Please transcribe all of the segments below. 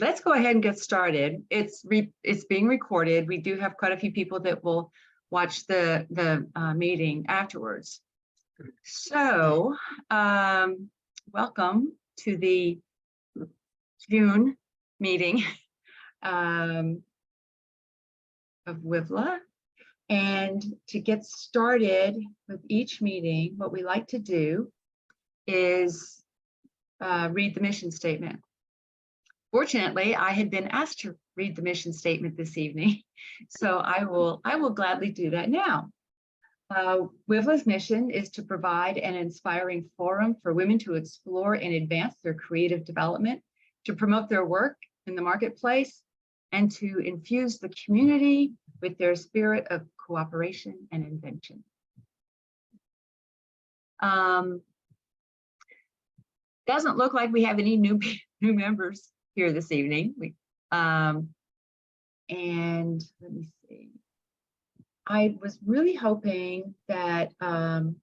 let's go ahead and get started. It's being recorded. We do have quite a few people that will watch the meeting afterwards. So welcome to the June meeting of WIVLA. And to get started with each meeting, what we like to do is read the mission statement. Fortunately, I had been asked to read the mission statement this evening, so I will gladly do that now. WIVLA's mission is to provide an inspiring forum for women to explore and advance their creative development, to promote their work in the marketplace, and to infuse the community with their spirit of cooperation and invention. Doesn't look like we have any new members here this evening. And let me see. I was really hoping that Ellen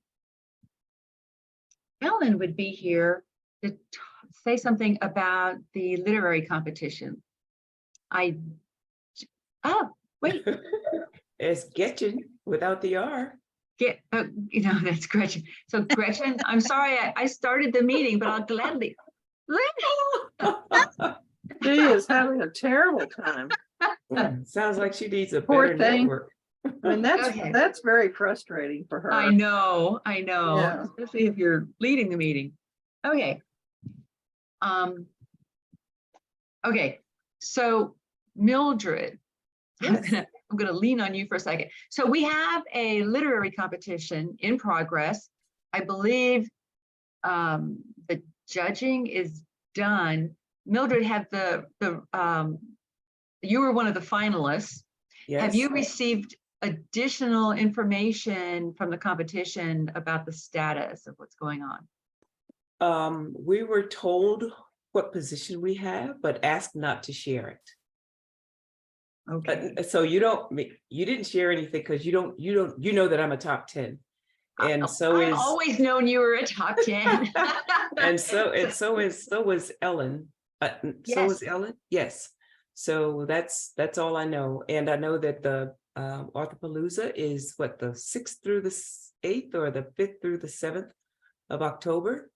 would be here to say something about the literary competition. Oh, wait. It's Gretchen without the R. That's Gretchen. So Gretchen, I'm sorry I started the meeting, but I'll gladly. She is having a terrible time. Sounds like she needs a Poor better thing. network. I mean, that's very frustrating for her. I know, Yeah. especially if you're leading the meeting. Okay. Okay, so Mildred, Yes. I'm gonna lean on you for a second. So we have a literary competition in progress. I believe the judging is done. Mildred, have you were one of the finalists. Yes. Have you received additional information from the competition about the status of what's going on? We were told what position we have, but asked not to share it. Okay. So you didn't share anything because you know that I'm a top 10. And so I've always known you were a top 10. and so was Ellen. So was Ellen. Yes. So that's all I know. And I know that the Authorpalooza is what, the 6th through the 8th or the 5th through the 7th of October.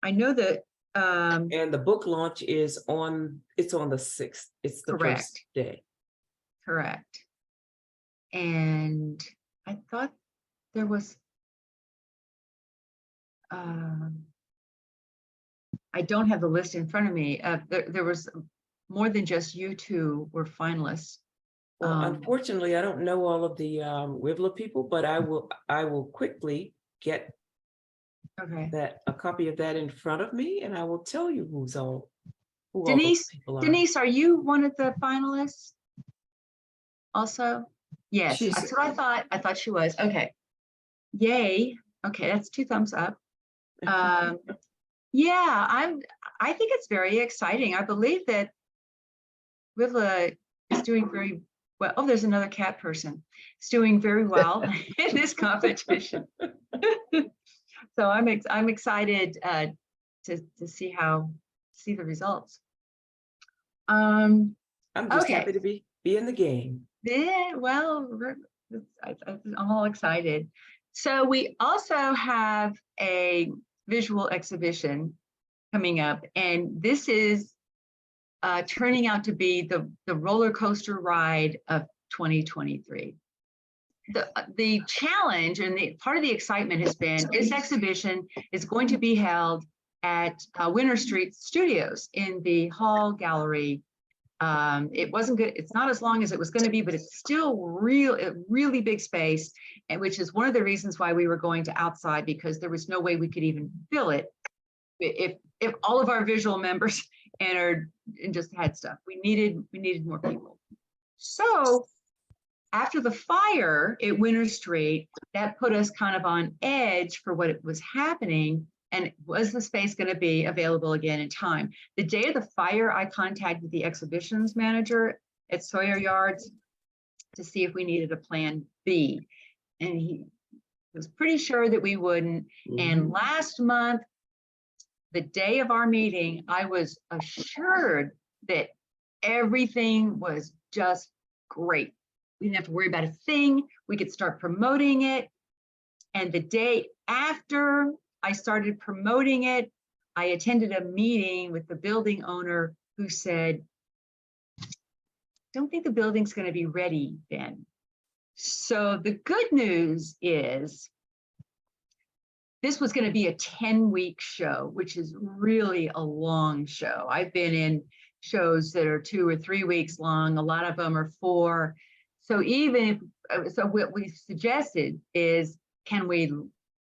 I know that and the book launch is on the 6th. It's the correct. first day. Correct. And I thought there was I don't have the list in front of me. There was more than just you two were finalists. Well, unfortunately, I don't know all of the WIVLA people, but I will quickly get a copy of that in front of me, and I will tell you who all those people are. Denise, are you one of the finalists? Also, yes, that's what I thought. I thought she was. Okay, yay. Okay, that's 2 thumbs up. Yeah, I think it's very exciting. I believe that WIVLA is doing very well. Oh, there's another cat person. It's doing very well in this competition. So I'm excited to see the results. I'm just happy to be in the game. Yeah, well, I'm all excited. So we also have a visual exhibition coming up, and this is turning out to be the roller coaster ride of 2023. The challenge and part of the excitement has been this exhibition is going to be held at Winter Street Studios in the Hall Gallery. It wasn't good. It's not as long as it was going to be, but it's still a really big space, and which is one of the reasons why we were going to outside, because there was no way we could even fill it if all of our visual members entered and just had stuff. We needed more people. So after the fire at Winter Street, that put us kind of on edge for what was happening. And was the space going to be available again in time? The day of the fire, I contacted the exhibitions manager at Sawyer Yards to see if we needed a plan B. And he was pretty sure that we wouldn't. And last month, the day of our meeting, I was assured that everything was just great. We didn't have to worry about a thing. We could start promoting it. And the day after I started promoting it, I attended a meeting with the building owner who said, don't think the building's going to be ready then. So the good news is this was going to be a 10-week show, which is really a long show. I've been in shows that are 2 or 3 weeks long. A lot of them are 4. So even if, so what we suggested is, can we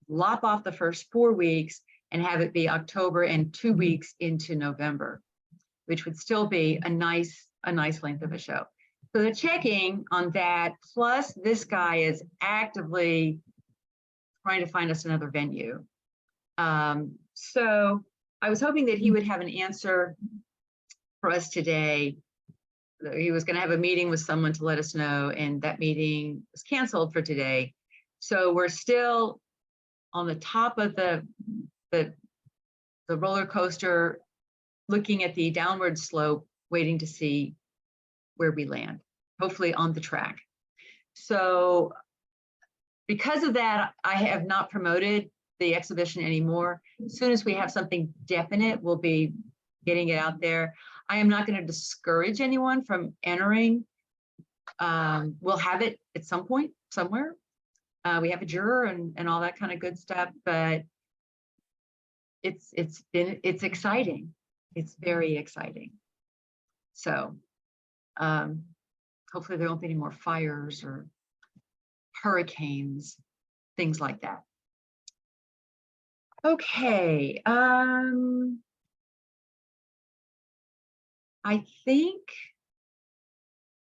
lop off the first 4 weeks and have it be October and 2 weeks into November, which would still be a nice length of a show. So the checking on that, plus this guy is actively trying to find us another venue. So I was hoping that he would have an answer for us today. He was going to have a meeting with someone to let us know, and that meeting was canceled for today. So we're still on the top of the roller coaster, looking at the downward slope, waiting to see where we land, hopefully on the track. So because of that, I have not promoted the exhibition anymore. As soon as we have something definite, we'll be getting it out there. I am not going to discourage anyone from entering. We'll have it at some point, somewhere. We have a juror and all that kind of good stuff, but it's exciting. It's very exciting. So hopefully there won't be any more fires or hurricanes, things like that. Okay. I think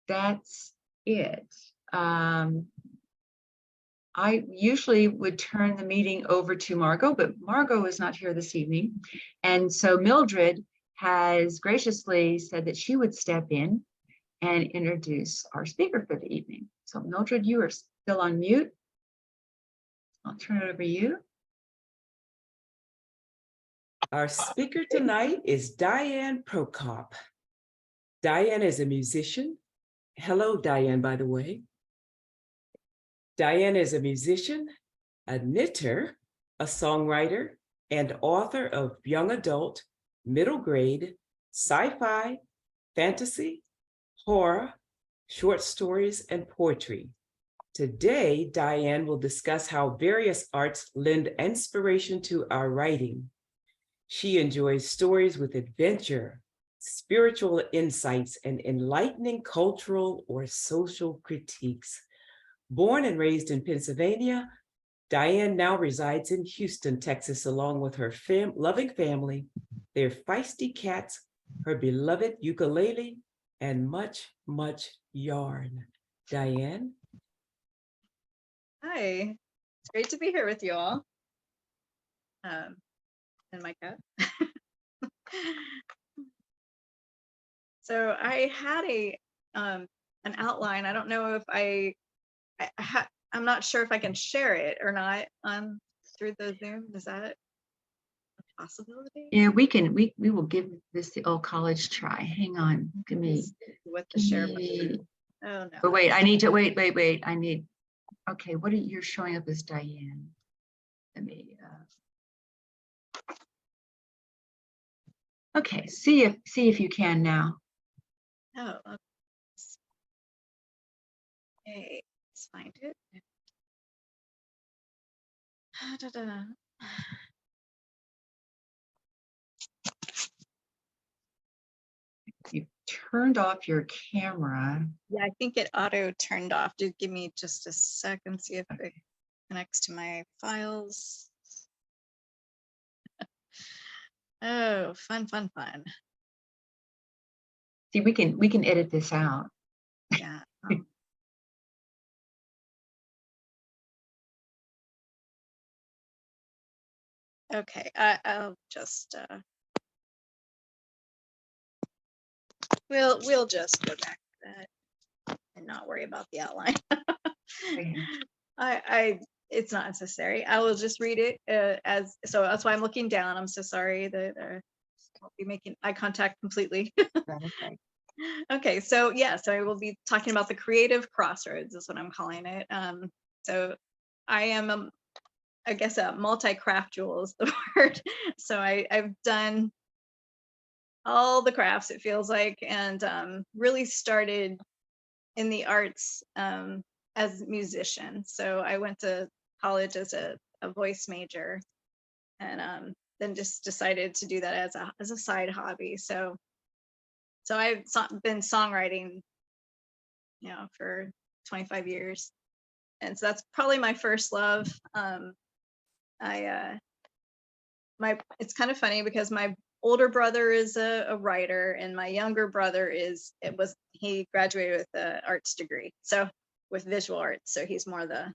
that's it. I usually would turn the meeting over to Margot, but Margot is not here this evening. And so Mildred has graciously said that she would step in and introduce our speaker for the evening. So Mildred, you are still on mute. I'll turn it over to you. Our speaker tonight is Diane Prokop. Diane is a musician. Hello, Diane, by the way. Diane is a musician, a knitter, a songwriter, and author of young adult, middle grade, sci-fi, fantasy, horror, short stories, and poetry. Today, Diane will discuss how various arts lend inspiration to our writing. She enjoys stories with adventure, spiritual insights, and enlightening cultural or social critiques. Born and raised in Pennsylvania, Diane now resides in Houston, Texas, along with her loving family, their feisty cats, her beloved ukulele, and much, much yarn. Diane? Hi, it's great to be here with you all. And my cat. So I had an outline. I don't know if I'm not sure if I can share it or not through the Zoom. Is that a possibility? Yeah, we will give this the old college try. Hang on, give me. With the share button. Oh no. But wait, I need to wait. I need. Okay, what are you showing up as Diane? Let me. Okay, see if you can now. Oh. Okay, let's find it. Da-da-da. You turned off your camera. Yeah, I think it auto turned off. Just give me just a second, see if it connects to my files. Oh, fun. See, we can edit this out. Yeah. Okay, I'll just we'll just go back to that and not worry about the outline. Okay. It's not necessary. I will just read it so that's why I'm looking down. I'm so sorry that won't be making eye contact completely. Okay. Okay, so yeah, so I will be talking about the creative crossroads is what I'm calling it. So I am, I guess, a multi-craft jewel is the word. So I've done all the crafts, it feels like, and really started in the arts as a musician. So I went to college as a voice major, and then just decided to do that as a side hobby. So I've been songwriting, for 25 years, and so that's probably my first love. It's kind of funny because my older brother is a writer, and my younger brother he graduated with an arts degree, so with visual arts, so he's more the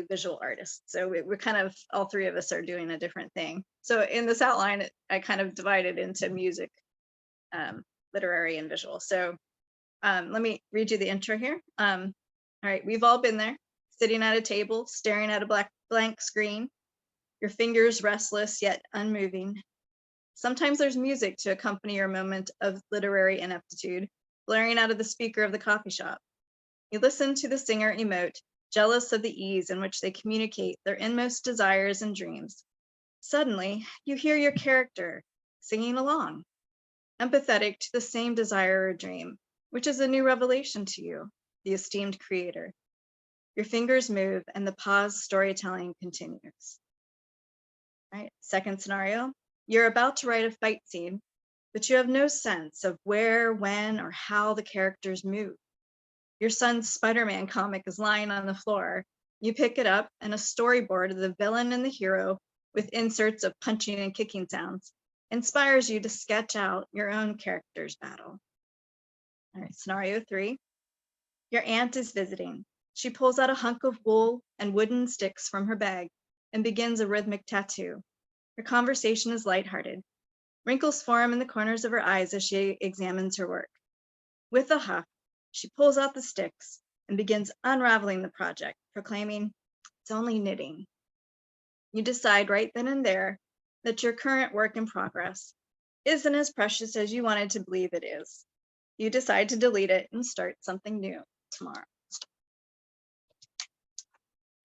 visual artist. So we're kind of, all three of us are doing a different thing. So in this outline, I kind of divided into music, literary, and visual. So let me read you the intro here. All right, we've all been there, sitting at a table, staring at a blank screen, your fingers restless yet unmoving. Sometimes there's music to accompany your moment of literary ineptitude, blaring out of the speaker of the coffee shop. You listen to the singer emote, jealous of the ease in which they communicate their inmost desires and dreams. Suddenly, you hear your character singing along, empathetic to the same desire or dream, which is a new revelation to you, the esteemed creator. Your fingers move and the pause storytelling continues. All right, second scenario. You're about to write a fight scene, but you have no sense of where, when, or how the characters move. Your son's Spider-Man comic is lying on the floor. You pick it up, and a storyboard of the villain and the hero, with inserts of punching and kicking sounds, inspires you to sketch out your own character's battle. All right, scenario 3. Your aunt is visiting. She pulls out a hunk of wool and wooden sticks from her bag and begins a rhythmic tattoo. Her conversation is lighthearted. Wrinkles form in the corners of her eyes as she examines her work. With a huff, she pulls out the sticks and begins unraveling the project, proclaiming, "It's only knitting." You decide right then and there that your current work in progress isn't as precious as you wanted to believe it is. You decide to delete it and start something new tomorrow.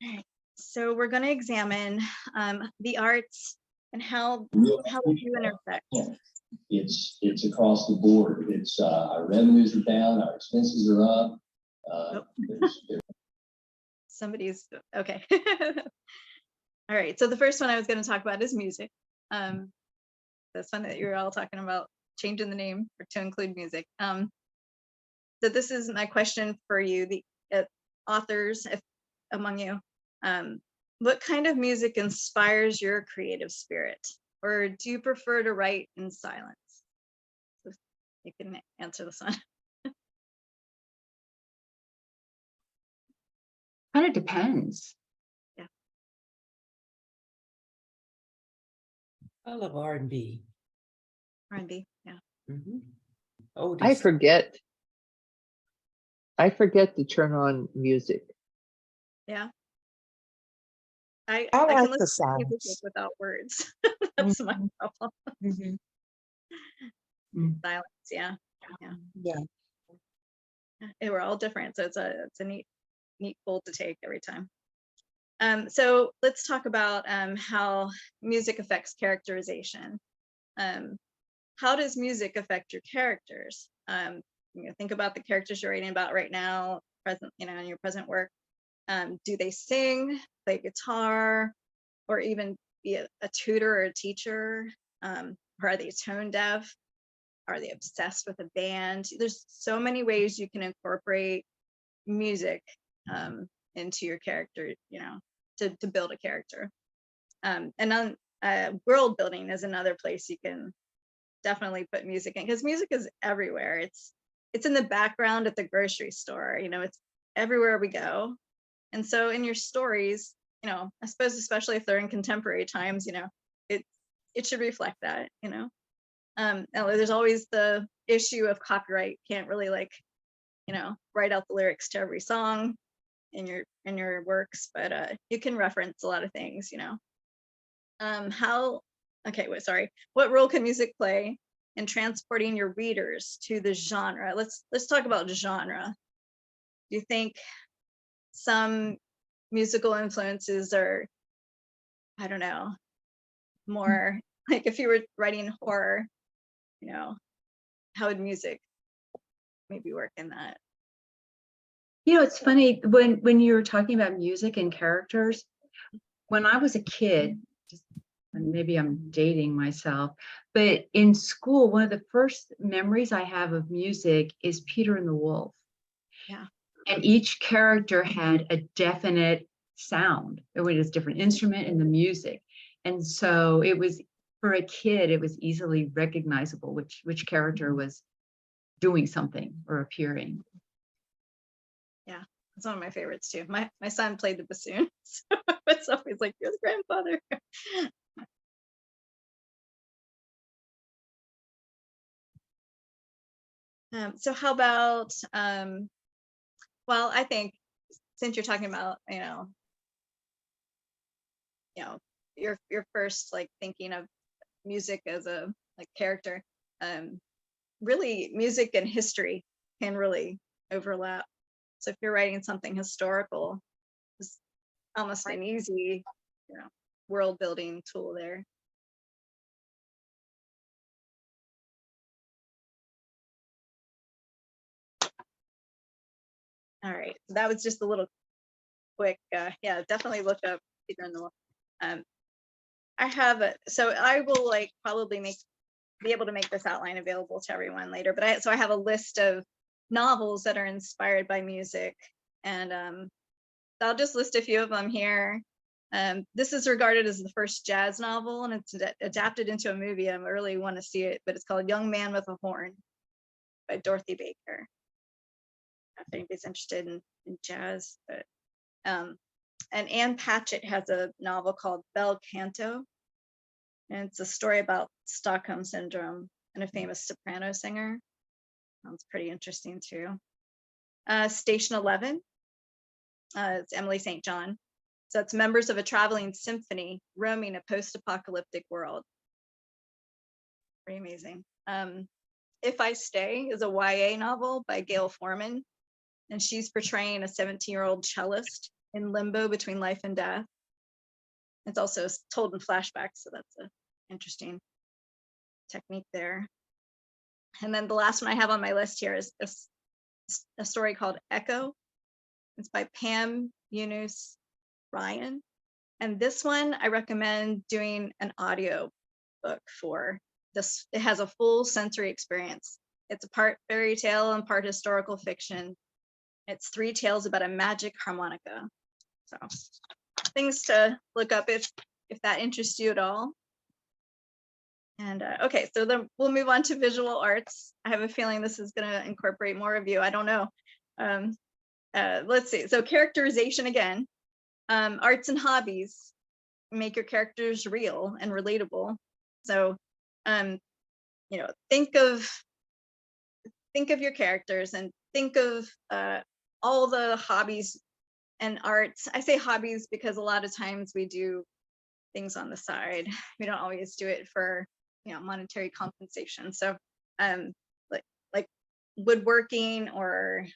All right, so we're going to examine the arts and how they do intersect. It's across the board. It's our revenues are down, our expenses are up. Somebody's okay. All right, so the first one I was going to talk about is music. That's fun that you're all talking about changing the name to include music. So this is my question for you, the authors among you. What kind of music inspires your creative spirit? Or do you prefer to write in silence? So you can answer this one. Kind of depends. Yeah. I love R&B. R&B, yeah. Oldies. I forget to turn on music. Yeah. I I can like the listen to music silence. without words. That's my problem. Silence, yeah. Yeah. We're all different, so it's a neat fold to take every time. So let's talk about how music affects characterization. How does music affect your characters? Think about the characters you're writing about right now, present, in your present work. Do they sing, play guitar, or even be a tutor or a teacher? Or are they tone deaf? Are they obsessed with a band? There's so many ways you can incorporate music into your character, to build a character. And on world building is another place you can definitely put music in, because music is everywhere. It's in the background at the grocery store, it's everywhere we go. And so in your stories, I suppose, especially if they're in contemporary times, it should reflect that, there's always the issue of copyright. Can't really write out the lyrics to every song in your works, but you can reference a lot of things, how okay, wait, sorry. What role can music play in transporting your readers to the genre? Let's talk about genre. Do you think some musical influences are, I don't know, more like if you were writing horror, you know, how would music maybe work in that? You know, it's funny when you were talking about music and characters, when I was a kid, just and maybe I'm dating myself, but in school, one of the first memories I have of music is Peter and the Wolf. Yeah. And each character had a definite sound. It was a different instrument in the music. And so it was, for a kid, it was easily recognizable which character was doing something or appearing. Yeah, it's one of my favorites too. My son played the bassoon, so it's always like, you're the grandfather. So how about, well, I think since you're talking about, your first like thinking of music as a like character, really music and history can really overlap. So if you're writing something historical, it's almost an easy, world building tool there. All right, so that was just a little quick. Yeah, definitely look up Peter and the Wolf. I have so I will like probably be able to make this outline available to everyone later. But I have a list of novels that are inspired by music, and I'll just list a few of them here. This is regarded as the first jazz novel, and it's adapted into a movie. I really want to see it, but it's called Young Man with a Horn by Dorothy Baker. If anybody's interested in jazz, but and Anne Patchett has a novel called Bel Canto, and it's a story about Stockholm syndrome and a famous soprano singer. Sounds pretty interesting too. Station 11, it's Emily St. John. So it's members of a traveling symphony roaming a post-apocalyptic world. Pretty amazing. If I Stay is a YA novel by Gail Forman, and she's portraying a 17-year-old cellist in limbo between life and death. It's also told in flashback, so that's an interesting technique there. And then the last one I have on my list here is a story called Echo. It's by Pam Yunus Ryan. And this one I recommend doing an audio book for. This. It has a full sensory experience. It's a part fairy tale and part historical fiction. It's 3 tales about a magic harmonica. So things to look up if that interests you at all. And okay, so then we'll move on to visual arts. I have a feeling this is going to incorporate more of you. I don't know. Let's see. So characterization again. Arts and hobbies make your characters real and relatable. So, think of your characters and think of all the hobbies and arts. I say hobbies because a lot of times we do things on the side. We don't always do it for monetary compensation. So like woodworking or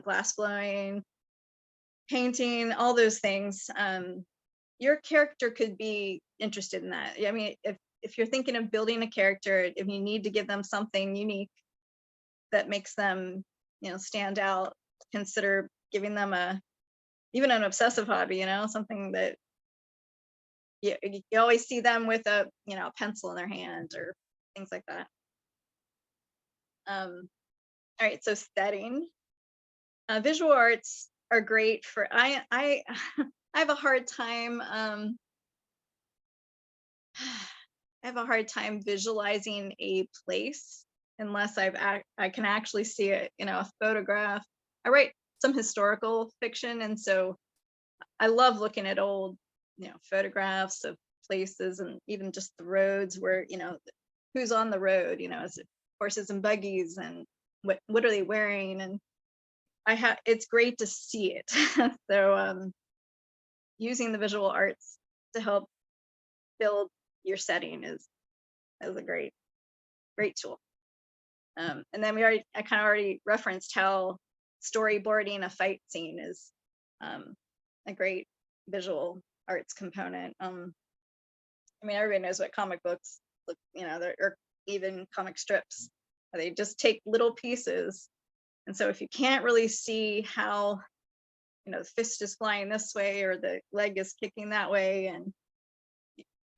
glass blowing, painting, all those things. Your character could be interested in that. I mean, if you're thinking of building a character, if you need to give them something unique that makes them stand out, consider giving them even an obsessive hobby, something that you always see them with a pencil in their hand or things like that. All right, so setting. Visual arts are great for I have a hard time visualizing a place unless I can actually see it, a photograph. I write some historical fiction, and so I love looking at old photographs of places and even just the roads where who's on the road, is it horses and buggies, and what are they wearing, and it's great to see it. So using the visual arts to help build your setting is a great tool. And then I kind of already referenced how storyboarding a fight scene is a great visual arts component. I mean, everybody knows what comic books look, or even comic strips. They just take little pieces. And so if you can't really see how, the fist is flying this way or the leg is kicking that way, and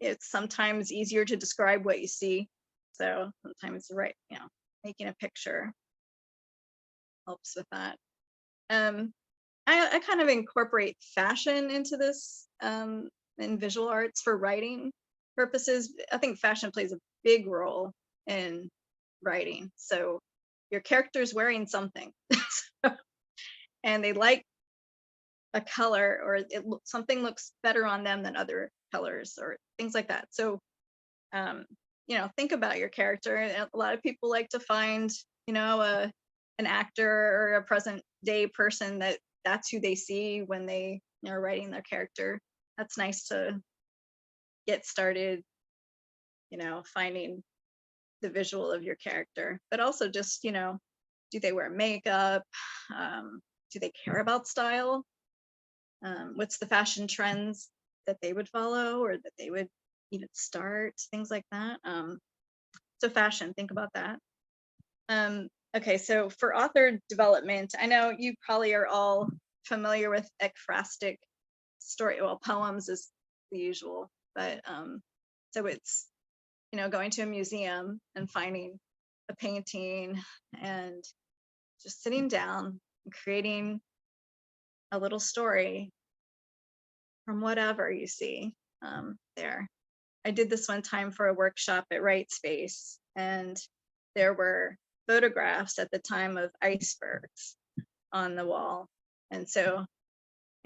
it's sometimes easier to describe what you see. So sometimes making a picture helps with that. I kind of incorporate fashion into this in visual arts for writing purposes. I think fashion plays a big role in writing. So your character's wearing something and they like a color, or something looks better on them than other colors or things like that. So think about your character. A lot of people like to find an actor or a present day person that's who they see when they are writing their character. That's nice to get started finding the visual of your character, but also just do they wear makeup? Do they care about style? What's the fashion trends that they would follow or that they would even start, things like that. So fashion, think about that. Okay, so for author development, I know you probably are all familiar with ekphrastic story. Well, poems is the usual, but so it's going to a museum and finding a painting and just sitting down and creating a little story from whatever you see there. I did this one time for a workshop at Writespace, and there were photographs at the time of icebergs on the wall. And so,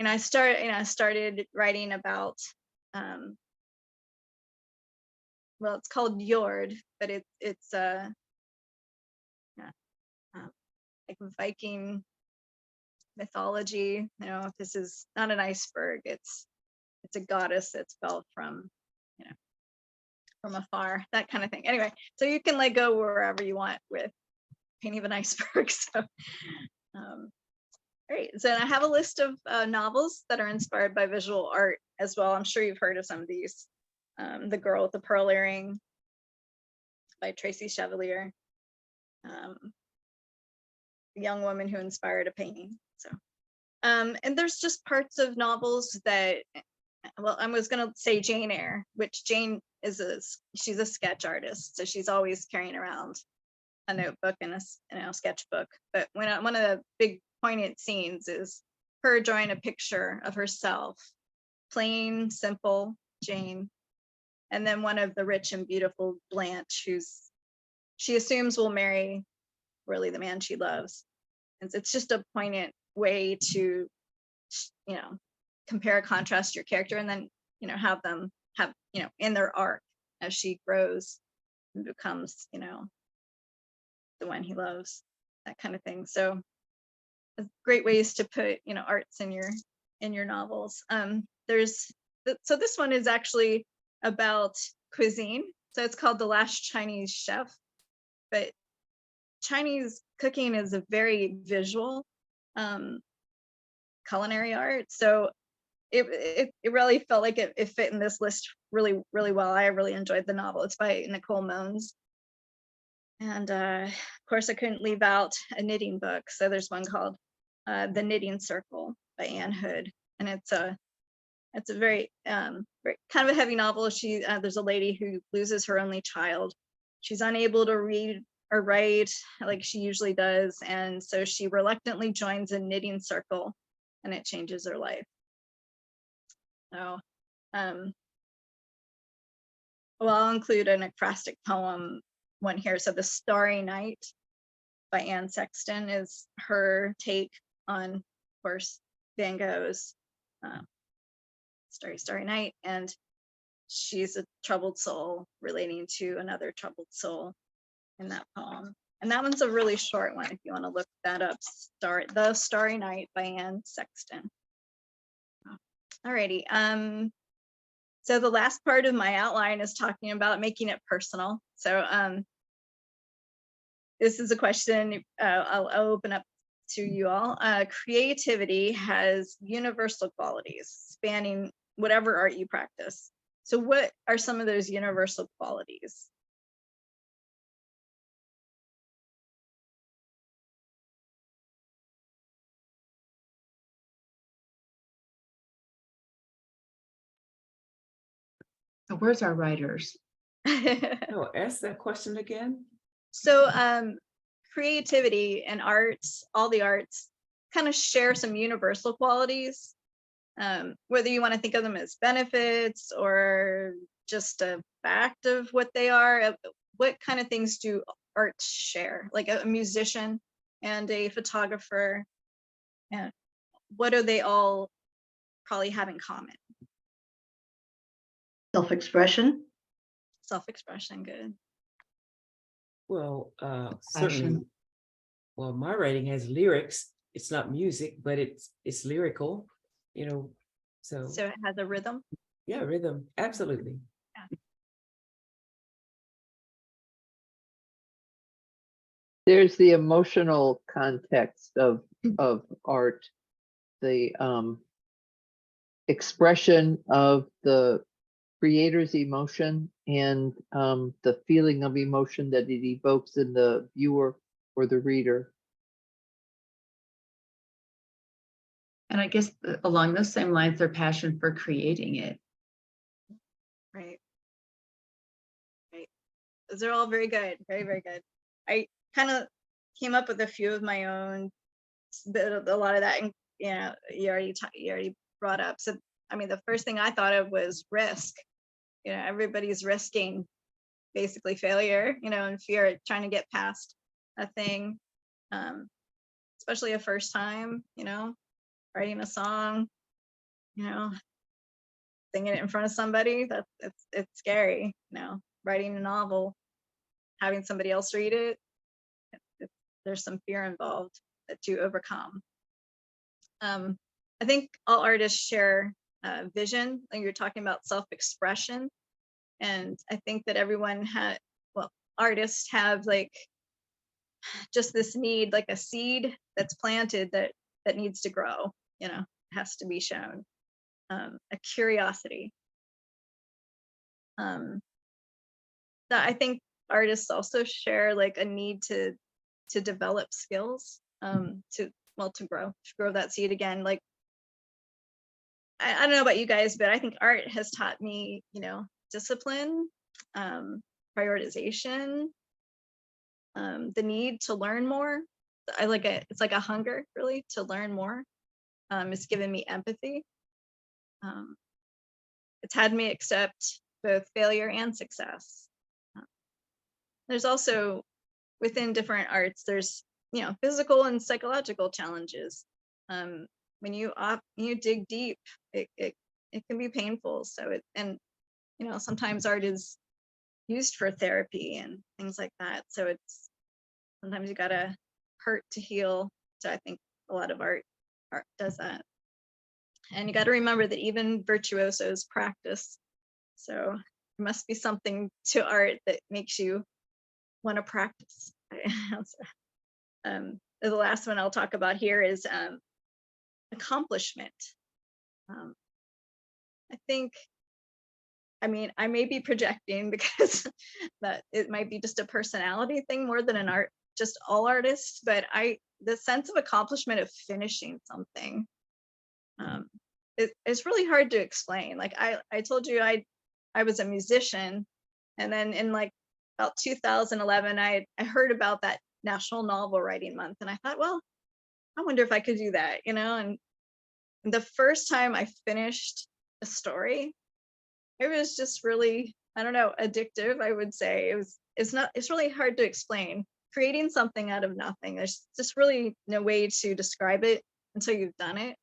I started writing about, well, it's called Jord, but it's like Viking mythology. This is not an iceberg, it's a goddess that's fell from afar, that kind of thing. Anyway, so you can go wherever you want with painting of an iceberg. So great. So I have a list of novels that are inspired by visual art as well. I'm sure you've heard of some of these. The Girl with the Pearl Earring by Tracy Chevalier. The Young Woman Who Inspired a Painting. So and there's just parts of novels that, well, I was going to say Jane Eyre, which Jane she's a sketch artist, so she's always carrying around a notebook and a sketchbook. But one of the big poignant scenes is her drawing a picture of herself, plain, simple Jane, and then one of the rich and beautiful Blanche, she assumes will marry really the man she loves. And it's just a poignant way to compare, contrast your character, and then have them have in their arc as she grows and becomes the one he loves, that kind of thing. So great ways to put arts in your novels. So this one is actually about cuisine, so it's called The Last Chinese Chef. But Chinese cooking is a very visual culinary art, so it really felt like it fit in this list really, really well. I really enjoyed the novel. It's by Nicole Mons. And of course, I couldn't leave out a knitting book. So there's one called The Knitting Circle by Anne Hood. And it's a very kind of a heavy novel. There's a lady who loses her only child. She's unable to read or write like she usually does. And so she reluctantly joins a knitting circle, and it changes her life. So, well, I'll include an ekphrastic poem one here. So The Starry Night by Anne Sexton is her take on, of course, Van Gogh's Starry Night. And she's a troubled soul relating to another troubled soul in that poem. And that one's a really short one if you want to look that up. The Starry Night by Anne Sexton. Alrighty. So the last part of my outline is talking about making it personal. So this is a question I'll open up to you all. Creativity has universal qualities spanning whatever art you practice. So what are some of those universal qualities? So where's our writers? Oh, ask that question again. So creativity and arts, all the arts kind of share some universal qualities, whether you want to think of them as benefits or just a fact of what they are. What kind of things do arts share? Like a musician and a photographer, and what do they all probably have in common? Self-expression. Self-expression, good. Well, Passion. certainly. Well, my writing has lyrics. It's not music, but it's lyrical, you know. So it has a rhythm. yeah, rhythm, absolutely. There's the emotional context of art, the expression of the creator's emotion and the feeling of emotion that it evokes in the viewer or the reader. And I guess along those same lines, their passion for creating it. Right. Those are all very good, very, very good. I kind of came up with a few of my own, but a lot of that, you know, you already brought up. So, I mean, the first thing I thought of was risk. You know, everybody's risking basically failure, you know, and fear, trying to get past a thing, especially a first time, you know, writing a song, you know, singing it in front of somebody. It's scary, you know, writing a novel, having somebody else read it, there's some fear involved that you overcome. I think all artists share vision, like you're talking about self-expression. And I think that everyone artists have like just this need, like a seed that's planted that needs to grow, you know, has to be shown. A curiosity. That I think artists also share like a need to develop skills, to grow that seed again. Like I don't know about you guys, but I think art has taught me, you know, discipline, prioritization, the need to learn more. It's like a hunger really to learn more. It's given me empathy. It's had me accept both failure and success. There's also within different arts, there's, you know, physical and psychological challenges. When you dig deep, it can be painful. So and you know, sometimes art is used for therapy and things like that. So it's sometimes you gotta hurt to heal. So I think a lot of art does that. And you got to remember that even virtuosos practice. So there must be something to art that makes you want to practice. The last one I'll talk about here is accomplishment. I think, I mean, I may be projecting because that it might be just a personality thing more than an art, just all artists, but the sense of accomplishment of finishing something, it's really hard to explain. Like I told you, I was a musician, and then in like about 2011, I heard about that National Novel Writing Month, and I thought, well, I wonder if I could do that, you know. And the first time I finished a story, it was just really, I don't know, addictive, I would say. It's really hard to explain. Creating something out of nothing, there's just really no way to describe it until you've done it.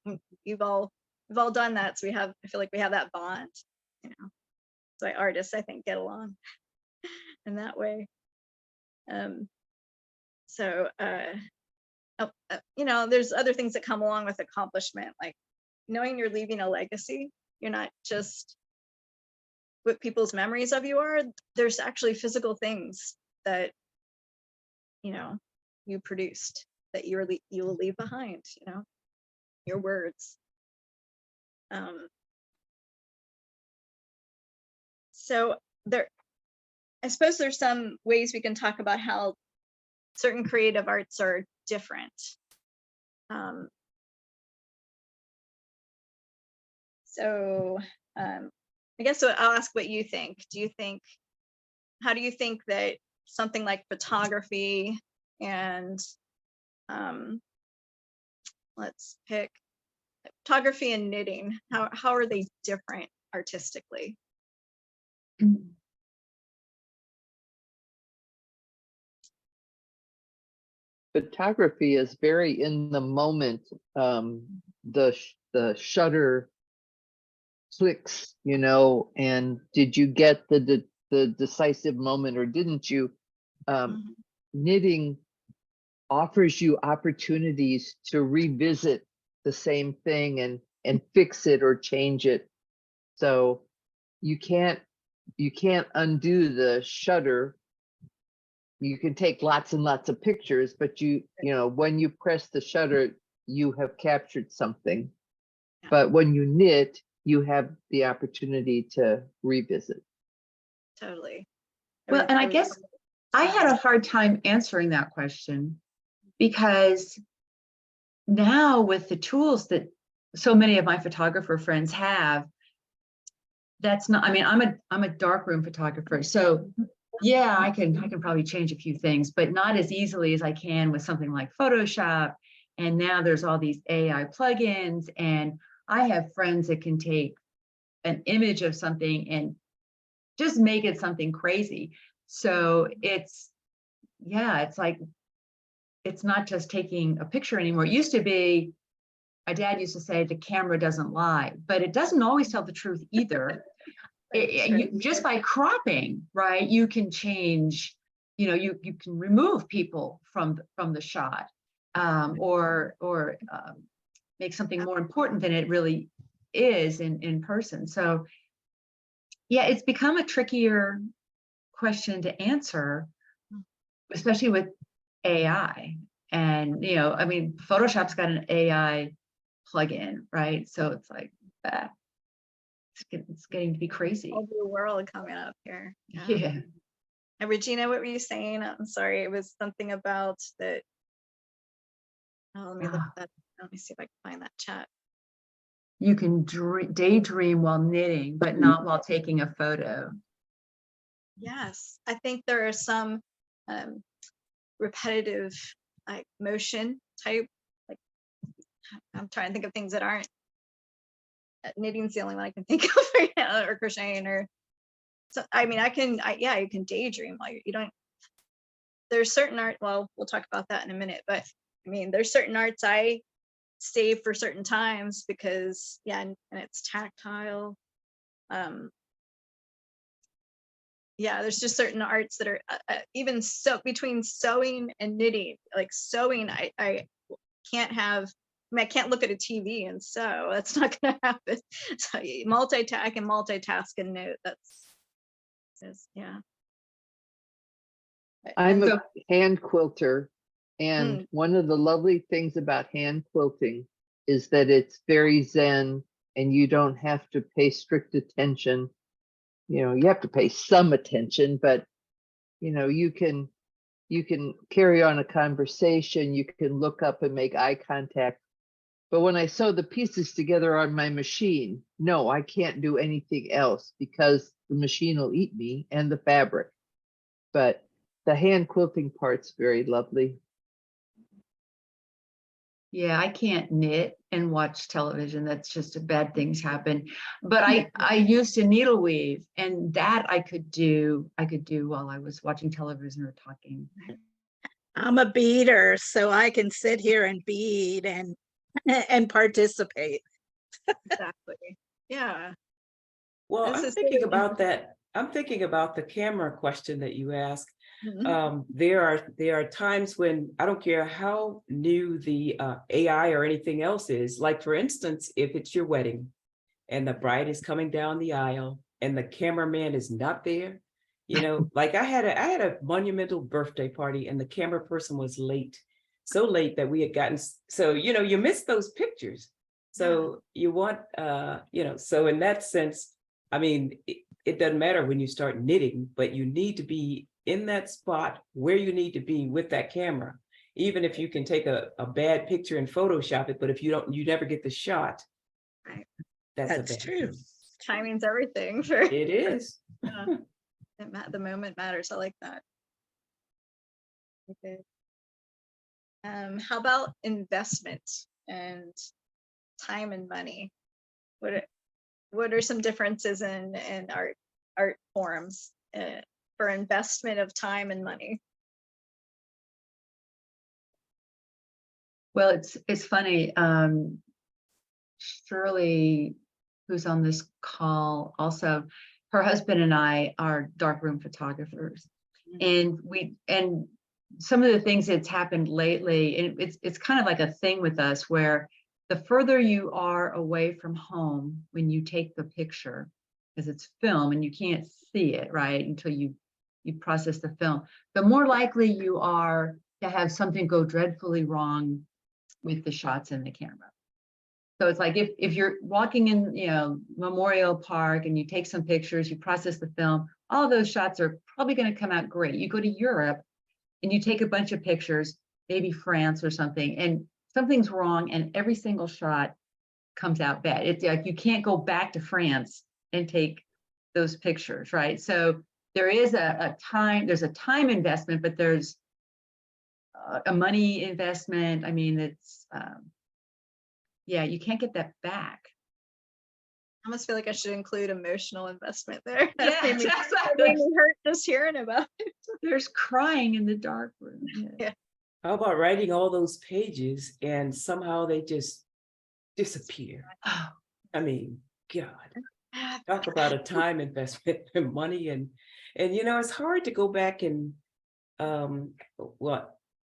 We've all done that, so I feel like we have that bond, you know. So artists, I think, get along in that way. You know, there's other things that come along with accomplishment, like knowing you're leaving a legacy. You're not just what people's memories of you are, there's actually physical things that, you know, you produced that you will leave behind, you know, your words. So there, I suppose there's some ways we can talk about how certain creative arts are different. I guess I'll ask what you think. How do you think that something like photography and let's pick photography and knitting, how are they different artistically? Photography is very in the moment. The shutter clicks, you know, and did you get the decisive moment or didn't you? Knitting offers you opportunities to revisit the same thing and fix it or change it. So you can't undo the shutter. You can take lots and lots of pictures, but you know, when you press the shutter, you have captured something. But when you knit, you have the opportunity to revisit. Totally. Well, and I guess I had a hard time answering that question because now with the tools that so many of my photographer friends have, that's not, I mean, I'm a darkroom photographer. So yeah, I can probably change a few things, but not as easily as I can with something like Photoshop. And now there's all these AI plugins, and I have friends that can take an image of something and just make it something crazy. So it's like, it's not just taking a picture anymore. It used to be, my dad used to say, the camera doesn't lie, but it doesn't always tell the truth either. Just by cropping, right, you can change, you know, you can remove people from the shot, or make something more important than it really is in person. So yeah, it's become a trickier question to answer, especially with AI. And, you know, I mean, Photoshop's got an AI plugin, right? So it's like, it's getting to be crazy. Whole new world coming up here. Yeah. And Regina, what were you saying? I'm sorry, it was something about that. Oh, let me look at that. Let me see if I can find that chat. You can daydream while knitting, but not while taking a photo. Yes, I think there are some repetitive, like motion type, like I'm trying to think of things that aren't knitting's the only one I can think of right now, or crocheting, or so. I mean, yeah, you can daydream while you don't. There's certain art. Well, we'll talk about that in a minute, but I mean, there's certain arts I save for certain times because and it's tactile. Yeah, there's just certain arts that are even so between sewing and knitting. Like sewing, I can't have. I mean, I can't look at a TV and sew. That's not going to happen. So multitask and knit. Yeah. I'm a hand quilter, and one of the lovely things about hand quilting is that it's very zen and you don't have to pay strict attention. You know, you have to pay some attention, but you know, you can carry on a conversation, you can look up and make eye contact. But when I sew the pieces together on my machine, no, I can't do anything else because the machine will eat me and the fabric. But the hand quilting part's very lovely. Yeah, I can't knit and watch television. That's just bad things happen. But I used to needle weave, and that I could do while I was watching television or talking. I'm a beader, so I can sit here and bead and participate. Exactly. Yeah. Well, I'm thinking about that. I'm thinking about the camera question that you asked. There are times when I don't care how new the AI or anything else is. Like for instance, if it's your wedding and the bride is coming down the aisle and the cameraman is not there. You know, like I had a monumental birthday party and the camera person was late, so late that we had gotten, so, you know, you miss those pictures. So you want, you know, so in that sense, I mean, it doesn't matter when you start knitting, but you need to be in that spot where you need to be with that camera. Even if you can take a bad picture and Photoshop it, but if you don't, you never get the shot. Right. That's a That's bad true. thing. Timing's everything for It is. the moment matters. I like that. Okay. How about investment and time and money? What are some differences in art forms for investment of time and money? Well, it's funny. Shirley, who's on this call, also, her husband and I are darkroom photographers, and some of the things that's happened lately, and it's kind of like a thing with us where the further you are away from home when you take the picture, because it's film and you can't see it, right, until you process the film, the more likely you are to have something go dreadfully wrong with the shots in the camera. So it's like if you're walking in, you know, Memorial Park and you take some pictures, you process the film, all of those shots are probably going to come out great. You go to Europe and you take a bunch of pictures, maybe France or something, and something's wrong and every single shot comes out bad. It's like you can't go back to France and take those pictures, right? So there is there's a time investment, but there's a money investment. I mean, it's, yeah, you can't get that back. I almost feel like I should include emotional investment there. Yeah, That made me hurt just hearing about it. there's crying in the dark room. Yeah. How about writing all those pages and somehow they just disappear? Oh, I mean, God, talk about a time investment and money and you know, it's hard to go back and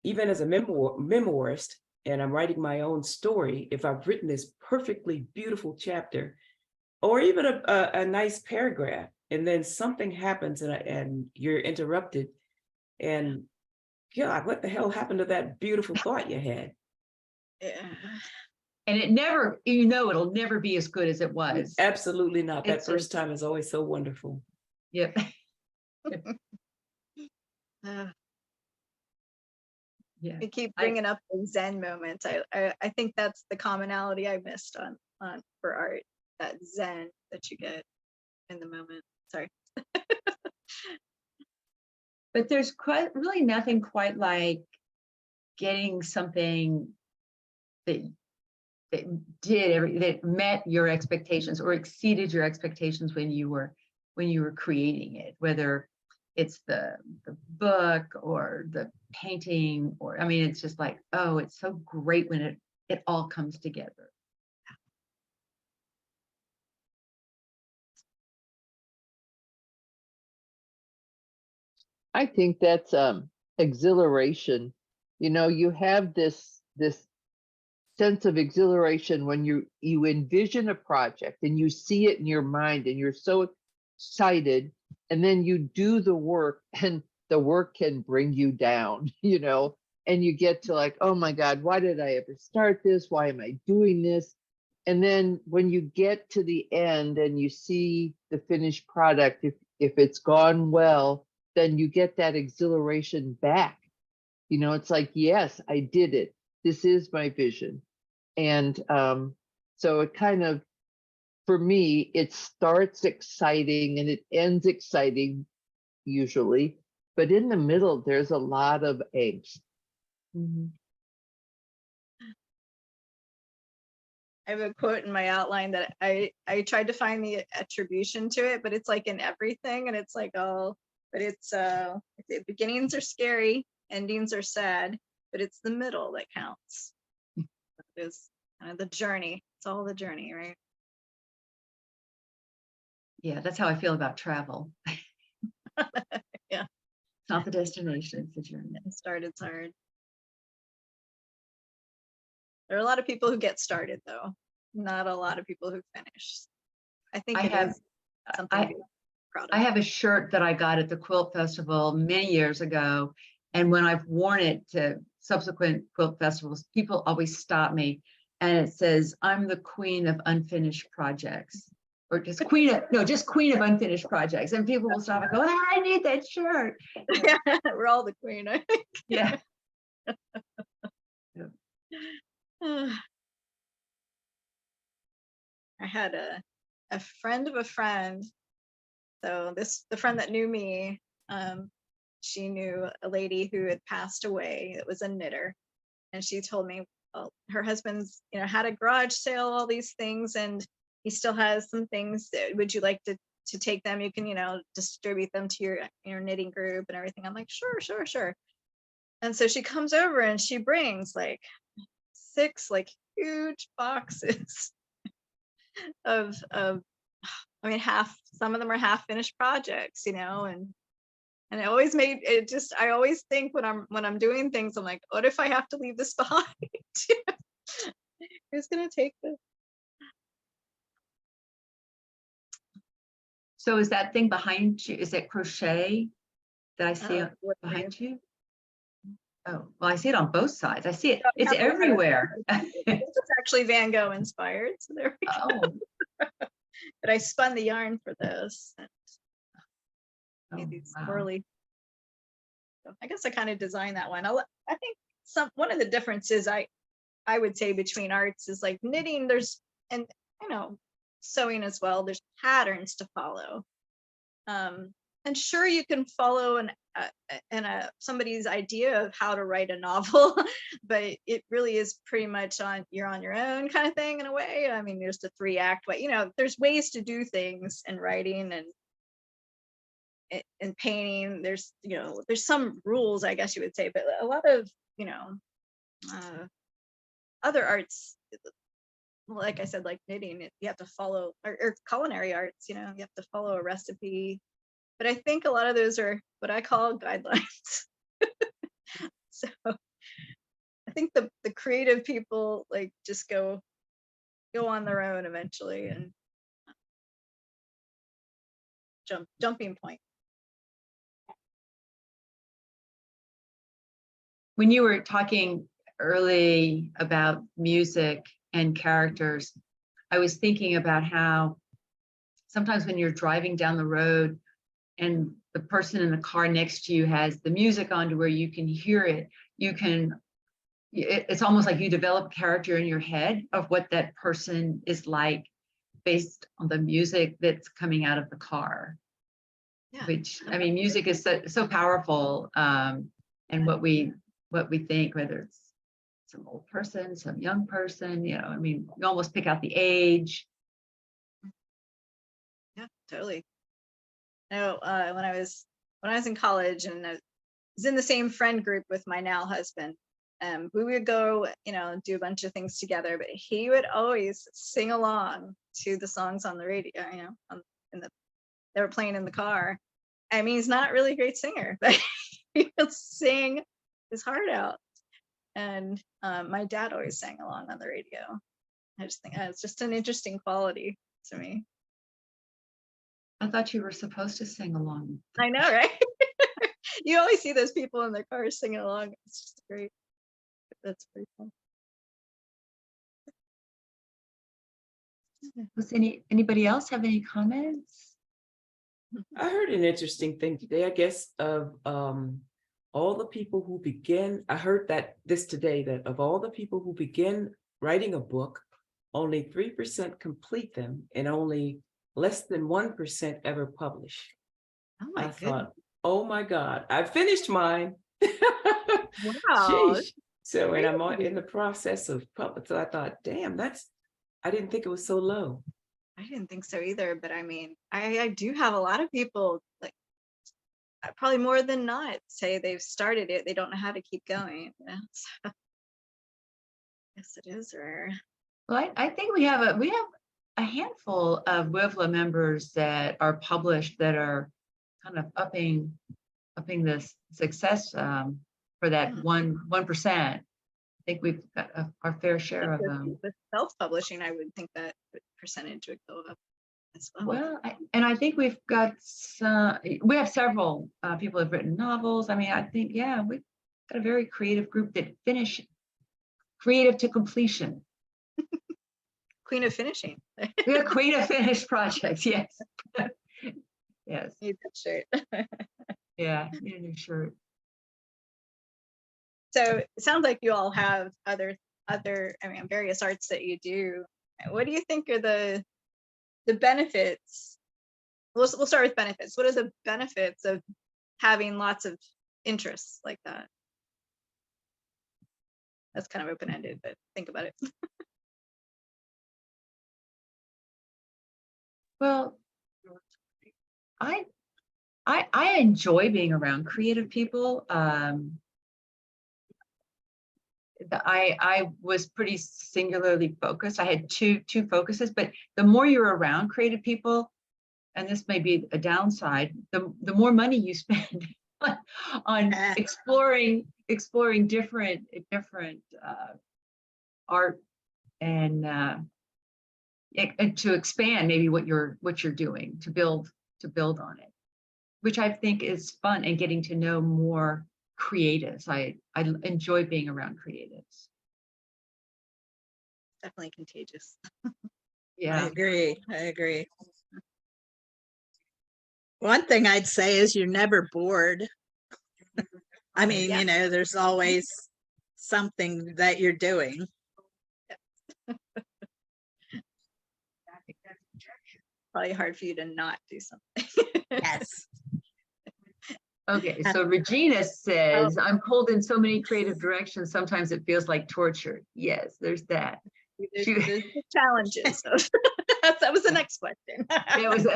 even as a memoirist, and I'm writing my own story, if I've written this perfectly beautiful chapter, or even a nice paragraph, and then something happens and you're interrupted, and God, what the hell happened to that beautiful thought you had? Yeah. and it never, you know, it'll never be as good as it was. Absolutely not. That It's a- first time is always so wonderful. Yep. Yeah. We keep bringing up the Zen moments. I think that's the commonality I missed on for art, that Zen that you get in the moment. Sorry. But there's really nothing quite like getting something that that met your expectations or exceeded your expectations when you were creating it, whether it's the book or the painting, or I mean, it's just like, oh, it's so great when it all comes together. I think that's exhilaration. You know, you have this sense of exhilaration when you envision a project and you see it in your mind and you're so excited, and then you do the work and the work can bring you down, you know, and you get to like, oh my God, why did I ever start this? Why am I doing this? And then when you get to the end and you see the finished product, if it's gone well, then you get that exhilaration back. You know, it's like, yes, I did it. This is my vision. And so it kind of, for me, it starts exciting and it ends exciting usually, but in the middle, there's a lot of angst. Mm-hmm. I have a quote in my outline that I tried to find the attribution to it, but it's like in everything, and it's like, oh, but it's the beginnings are scary, endings are sad, but it's the middle that counts. It is kind of the journey. It's all the journey, right? Yeah, that's how I feel about travel. Yeah. It's not the destination, it's the journey. Getting started's hard. There are a lot of people who get started though, not a lot of people who finish. I think I it have is something to be proud I of. have a shirt that I got at the Quilt Festival many years ago. And when I've worn it to subsequent quilt festivals, people always stop me. And it says, I'm the queen of unfinished projects. Or just just queen of unfinished projects. And people will stop and go, "Ah, I need that shirt. We're all the queen, I think. Yeah. I had a friend of a friend. So the friend that knew me, she knew a lady who had passed away that was a knitter. And she told me, well, her husband's, had a garage sale, all these things, and he still has some things. Would you like to take them? You can, distribute them to your knitting group and everything. I'm like, sure. And so she comes over and she brings like 6 like huge boxes of some of them are half finished projects, and it always made it just, I always think when I'm doing things, I'm like, what if I have to leave this behind? Who's gonna take this? So is that thing behind you, is it crochet that I see What for you? behind you? Oh, well, I see it on both sides. I see it. Oh, It's yeah, everywhere. This is actually Van Gogh inspired, so there we go. Oh, But I spun the yarn for this. And made oh, these wow. swirly. So I guess I kind of designed that one. I think one of the differences I would say between arts is like knitting. There's and sewing as well. There's patterns to follow. And sure, you can follow somebody's idea of how to write a novel, but it really is pretty much you're on your own kind of thing in a way. I mean, there's the 3-act way. There's ways to do things in writing and painting. There's some rules, I guess you would say, but a lot of other arts, like I said, like knitting, you have to follow, or culinary arts, you have to follow a recipe. But I think a lot of those are what I call guidelines. So I think the creative people like just go on their own eventually and jumping point. When you were talking early about music and characters, I was thinking about how sometimes when you're driving down the road and the person in the car next to you has the music on to where you can hear it, it's almost like you develop character in your head of what that person is like based on the music that's coming out of the car. Yeah. Which, I mean, music is so powerful, and what we think, whether it's some old person, some young person, I mean, you almost pick out the age. Yeah, totally. When I was in college and I was in the same friend group with my now husband, we would go, do a bunch of things together, but he would always sing along to the songs on the radio, they were playing in the car. I mean, he's not really a great singer, but he would sing his heart out. And my dad always sang along on the radio. I just think it's just an interesting quality to me. I thought you were supposed to sing along. I know, right? You always see those people in their cars singing along. It's just great. That's pretty fun. Was anybody else have any comments? I heard an interesting thing today, I guess, of all the people who begin, I heard this today, that of all the people who begin writing a book, only 3% complete them and only less than 1% ever publish. Oh my I thought, oh my God, I finished mine. Wow. Sheesh. So, and I'm in the process of public. So I thought, damn, I didn't think it was so low. I didn't think so either, but I mean, I do have a lot of people, like probably more than not, say they've started it, they don't know how to keep going. So, yes, it is rare. Well, I think we have a handful of WIVLA members that are published that are kind of upping the success for that 1%. I think we've got our fair share of them. With self-publishing, I would think that percentage would go up. as well. Well, and I think we've got we have several people who've written novels. I mean, I think, yeah, we've got a very creative group that finish creative to completion. Queen of finishing. We have creative finished projects. Yes. Yes. Need that shirt. Yeah. Need a new shirt. So it sounds like you all have other, I mean, various arts that you do. What do you think are the benefits? We'll start with benefits. What are the benefits of having lots of interests like that? That's kind of open-ended, but think about it. Well, I enjoy being around creative people. I was pretty singularly focused. I had two focuses, but the more you're around creative people, and this may be a downside, the more money you spend on exploring different art and to expand maybe what you're doing to build on it, which I think is fun, and getting to know more creatives. I enjoy being around creatives. Definitely contagious. I Yeah. agree. One thing I'd say is you're never bored. I mean, Yeah. you know, there's always something that you're doing. Probably hard for you to not do something. Yes. Okay, so Regina says, I'm pulled in so many creative directions, sometimes it feels like torture. Yes, there's that. There's the challenges. So that was the next question. It was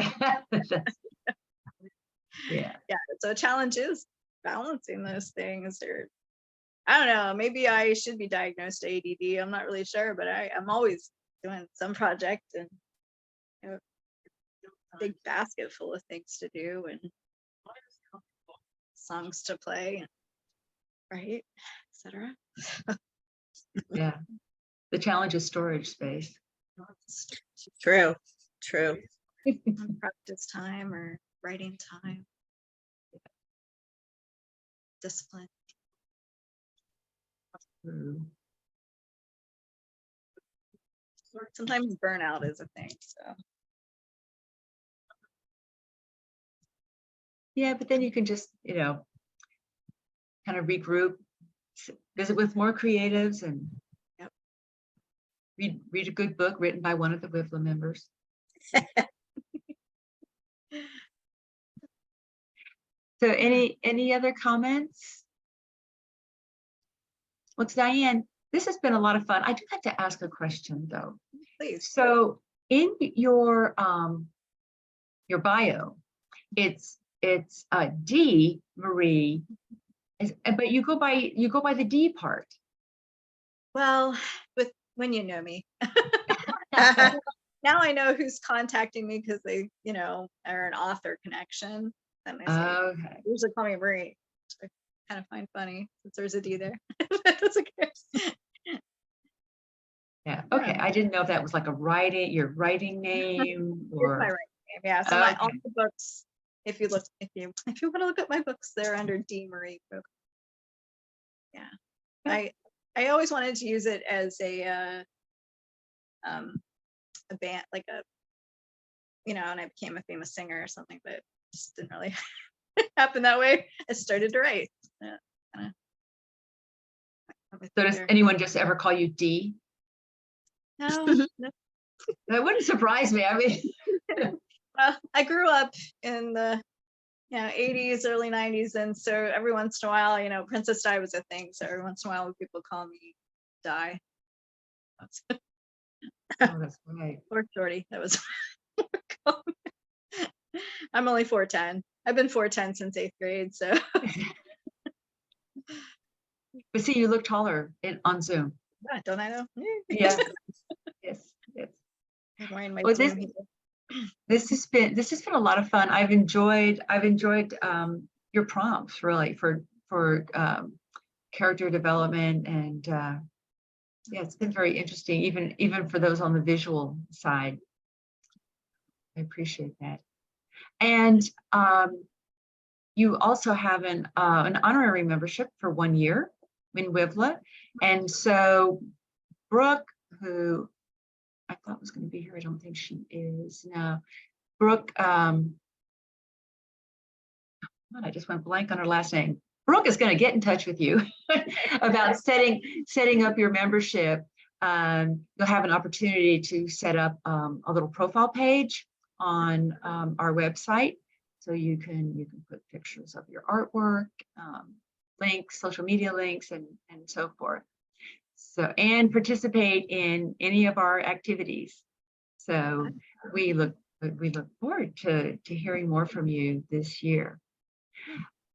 yeah. Yeah, so a challenge is balancing those things, or I don't know, maybe I should be diagnosed ADD. I'm not really sure, but I'm always doing some project, and you know, big basket full of things to do and songs to play, and right, etc. Yeah. The challenge is storage space. True. Practice time or writing time, discipline. Sometimes burnout is a thing, so Yeah, but then you can just, kind of regroup, visit with more creatives, and Yep. read a good book written by one of the WIFLA members. So any other comments? Well, Diane, this has been a lot of fun. I do have to ask a question though. please. So in your bio, it's D Marie, but you go by the D part. Well, when you know me. Now I know who's contacting me because they, are an author connection. And they say, Okay. usually call me Marie, which I kind of find funny since there's a D there. That's okay. Yeah. Okay. Yeah. I didn't know if that was like your writing name It's my or. writing name. Yeah. So all the books, if you want to look at my books, they're under D Marie Cook. Yeah. I always wanted to use it as a band, like and I became a famous singer or something, but it just didn't really happen that way. I started to write. So does anyone just ever call you D? No. That wouldn't surprise me. I mean, Well, I grew up in the 80s, early 90s, and so every once in a while, Princess Di was a thing. So every once in a while, people call me Di. oh, that's right. Or Shorty. That was. I'm only 4'10". I've been 4'10" since 8th grade. So. But see, you look taller on Zoom. Yeah, don't I know? Yeah. Yes. I'm wearing my Well, Zoom here. this has been a lot of fun. I've enjoyed your prompts really for character development, and yeah, it's been very interesting, even for those on the visual side. I appreciate that. And you also have an honorary membership for 1 year in WIVLA. And so Brooke, who I thought was going to be here, I don't think she is now. Brooke, I just went blank on her last name. Brooke is going to get in touch with you about setting up your membership. You'll have an opportunity to set up a little profile page on our website, so you can put pictures of your artwork, links, social media links, and so forth. So, and participate in any of our activities. So we look forward to hearing more from you this year.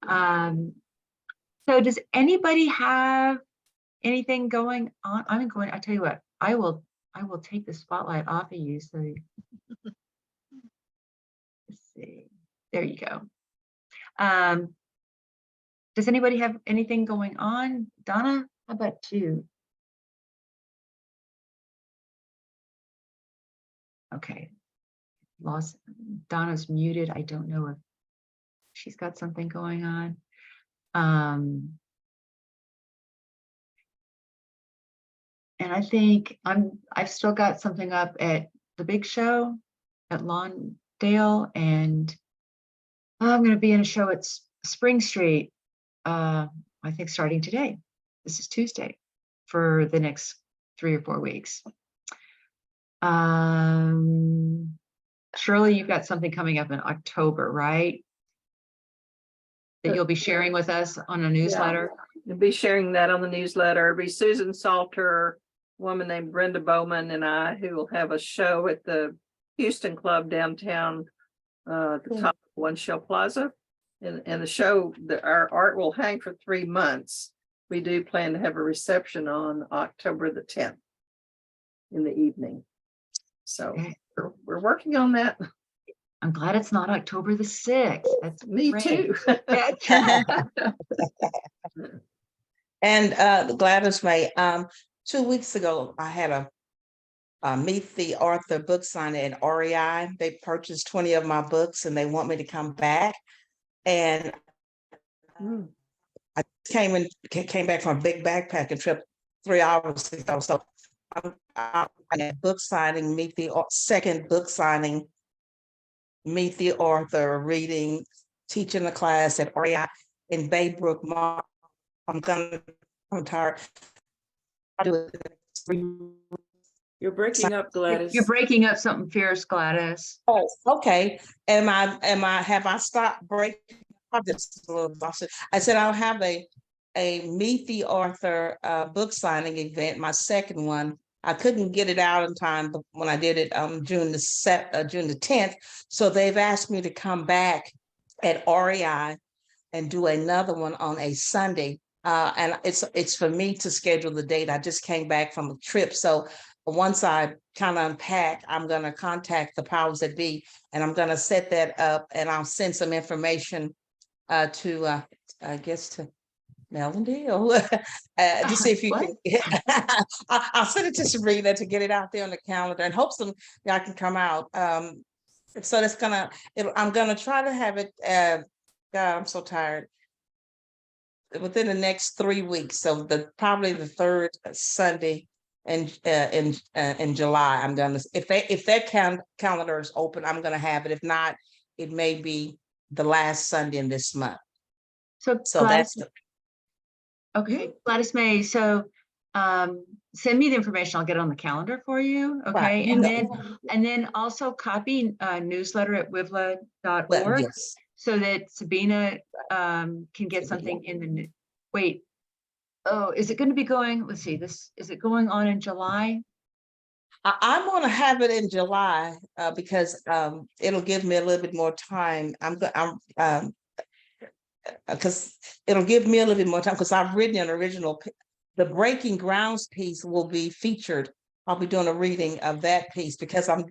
So does anybody have anything going on? I tell you what, I will take the spotlight off of you. So let's see, there you go. Does anybody have anything going on? Donna, how about you? Okay, Donna's muted. I don't know if she's got something going on. And I think I've still got something up at the big show at Lawndale, and I'm going to be in a show at Spring Street. I think starting today. This is Tuesday for the next 3 or 4 weeks. Shirley, you've got something coming up in October, right? That you'll be sharing with us on a newsletter. We'll be sharing that on the newsletter. It'll be Susan Salter, a woman named Brenda Bowman, and I, who will have a show at the Houston Club downtown, at the top of One Shell Plaza. And the show, our art will hang for 3 months. We do plan to have a reception on October the 10th in the evening. So we're working on that. I'm glad it's not October the 6th. That's Me great. too. And Gladys May, 2 weeks ago, I had a Meet the Author book signing at REI. They purchased 20 of my books and they want me to come back. And I came back from a big backpacking trip 3 hours ago. So I'm at book signing, second book signing, Meet the Author, reading, teaching a class at REI in Baybrook Mall. I'm tired. You're breaking up, Gladys. You're breaking up something fierce, Gladys. Oh, okay. Have I stopped breaking? I'm just a little exhausted. I said I'll have a Meet the Author book signing event, my second one. I couldn't get it out in time, but when I did it June the 10th, so they've asked me to come back at REI and do another one on a Sunday. And it's for me to schedule the date. I just came back from a trip, so once I kind of unpack, I'm going to contact the powers that be, and I'm going to set that up, and I'll send some information to I guess to Melody or to see if you can. I'll send it to Sabrina to get it out there on the calendar, and hope y'all can come out. So that's I'm gonna try to have it. God, I'm so tired. Within the next 3 weeks, so probably the third Sunday in July. I'm gonna, if that calendar is open, I'm gonna have it. If not, it may be the last Sunday in this month. So Gladys, that's okay, Gladys May. So send me the information. I'll get it on the calendar for you. Okay, right. and then also copy a newsletter at wivla.org. Yes. So that Sabina can get something in the wait. Oh, is it going to be going? Let's see. Is it going on in July? I'm going to have it in July because it'll give me a little bit more time. Because it'll give me a little bit more time because I've written an original. The Breaking Grounds piece will be featured. I'll be doing a reading of that piece because I'm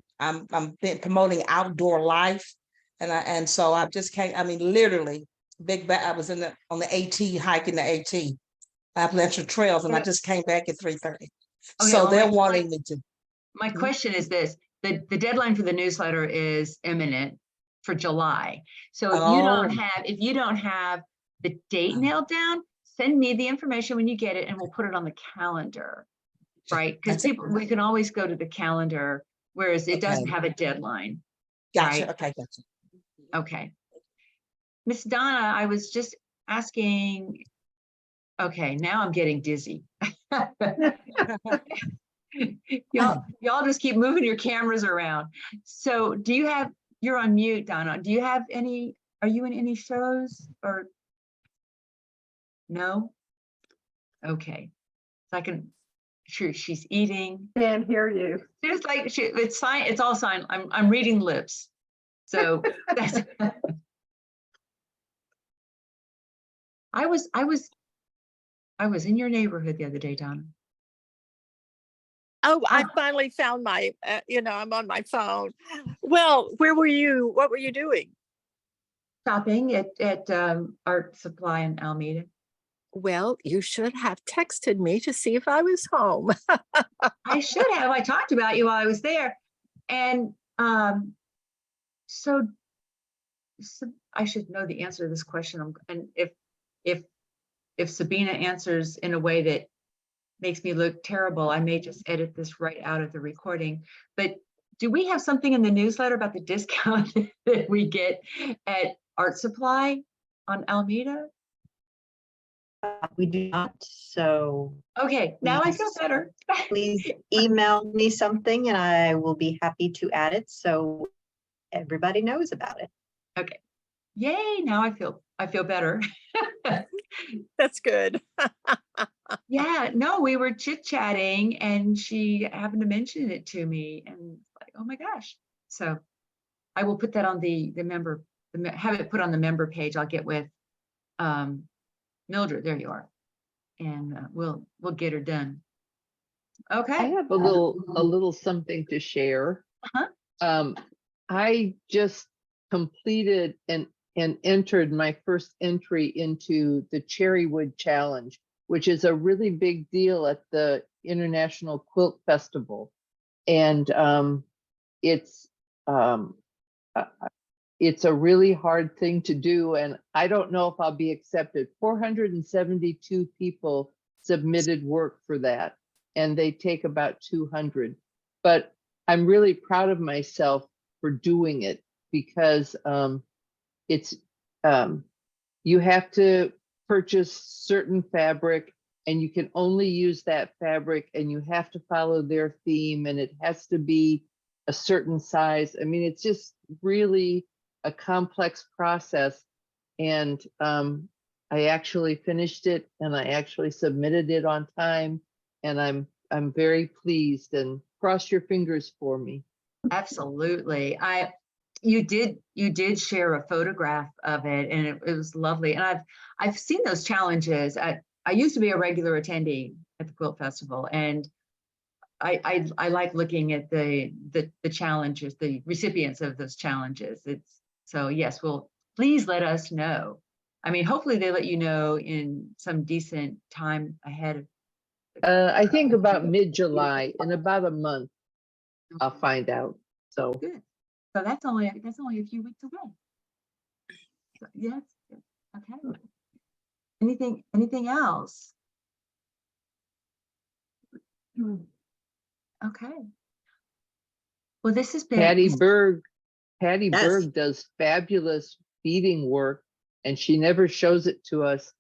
promoting outdoor life. And so I just can't, I mean, literally I was on the AT, hiking the AT, Appalachian Trails, and I just came back at 3:30. Okay, So they're wanting me to. My question is this, the deadline for the newsletter is imminent for July. So if you don't have the date nailed down, send me the information when you get it and we'll put it on the calendar. Right? Because we can always go to the calendar, whereas it doesn't Okay. have a deadline. Gotcha. Right. Okay, gotcha. Okay. Miss Donna, I was just asking, okay, now I'm getting dizzy. Y'all just keep moving your cameras around. So you're on mute, Donna. Do you have are you in any shows or? No? Okay. So sure, she's eating. Can't hear you. It's like it's all sign. I'm reading lips. So that's I was in your neighborhood the other day, Donna. Oh, I finally found my, I'm on my phone. Well, where were you? What were you doing? Shopping at Art Supply in Alameda. Well, you should have texted me to see if I was home. I should have. I talked about you while I was there. And so I should know the answer to this question. And if Sabina answers in a way that makes me look terrible, I may just edit this right out of the recording. But do we have something in the newsletter about the discount that we get at Art Supply on Alameda? We do not, so Okay, now I feel better. please email me something and I will be happy to add it so everybody knows about it. Okay. Yay, now I feel better. That's good. Yeah, no, we were chit-chatting and she happened to mention it to me and like, oh my gosh. So I will put that on the member, have it put on the member page. I'll get with Mildred, there you are. And we'll get her done. I Okay. have a little something to share. Uh-huh. I just completed and entered my first entry into the Cherrywood Challenge, which is a really big deal at the International Quilt Festival. And it's a really hard thing to do. And I don't know if I'll be accepted. 472 people submitted work for that. And they take about 200. But I'm really proud of myself for doing it because you have to purchase certain fabric and you can only use that fabric and you have to follow their theme and it has to be a certain size. I mean, it's just really a complex process. And I actually finished it and I actually submitted it on time and I'm very pleased, and cross your fingers for me. Absolutely. You did share a photograph of it and it was lovely. And I've seen those challenges. I used to be a regular attendee at the Quilt Festival, and I like looking at the challenges, the recipients of those challenges. So yes, well, please let us know. I mean, hopefully they let you know in some decent time ahead. I think about mid-July, in about a month, I'll find out. So Good. So that's only a few weeks away. So, yes. Okay. Anything else? Okay. Well, this has been Patty Berg Yes. does fabulous beading work, and she never shows it to us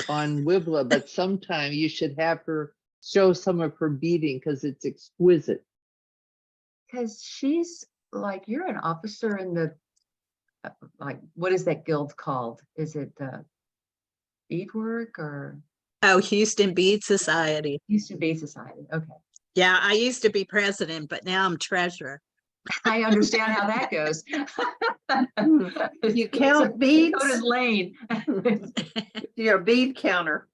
on Wibla, but sometime you should have her show some of her beading because it's exquisite. because she's like, you're an officer in the like, what is that guild called? Is it beadwork or Oh, Houston Bead Society. Houston Bead Society? Okay. Yeah, I used to be president, but now I'm treasurer. I understand how that goes. You count beads? So does Lane. You're a bead counter.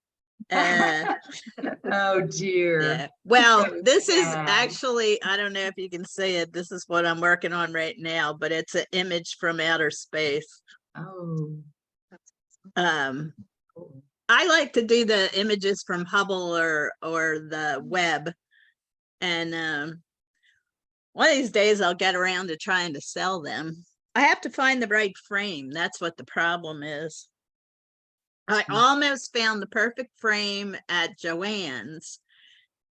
Oh dear. Yeah. Well, So this is sad. actually, I don't know if you can say it. This is what I'm working on right now, but it's an image from outer space. Oh. Cool. I like to do the images from Hubble or the web. And One of these days I'll get around to trying to sell them. I have to find the right frame. That's what the problem is. I almost found the perfect frame at Joann's,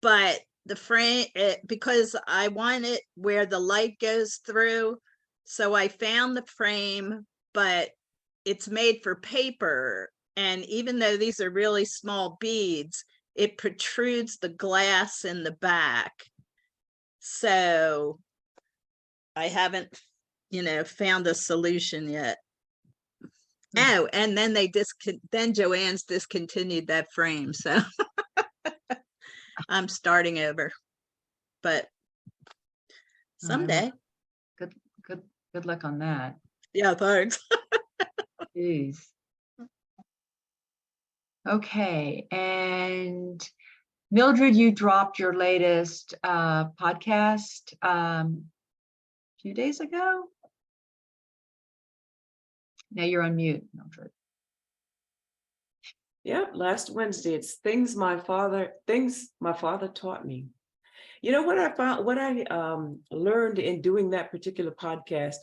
but the frame, because I want it where the light goes through. So I found the frame, but it's made for paper. And even though these are really small beads, it protrudes the glass in the back. So I haven't, found a solution yet. Oh, and then then Joann's discontinued that frame, so I'm starting over. But someday, Good luck on that. yeah, thanks. Jeez. Okay, and Mildred, you dropped your latest podcast a few days ago. Now you're on mute, Mildred. Yep, last Wednesday, it's things my father taught me. You know what I found, what I learned in doing that particular podcast.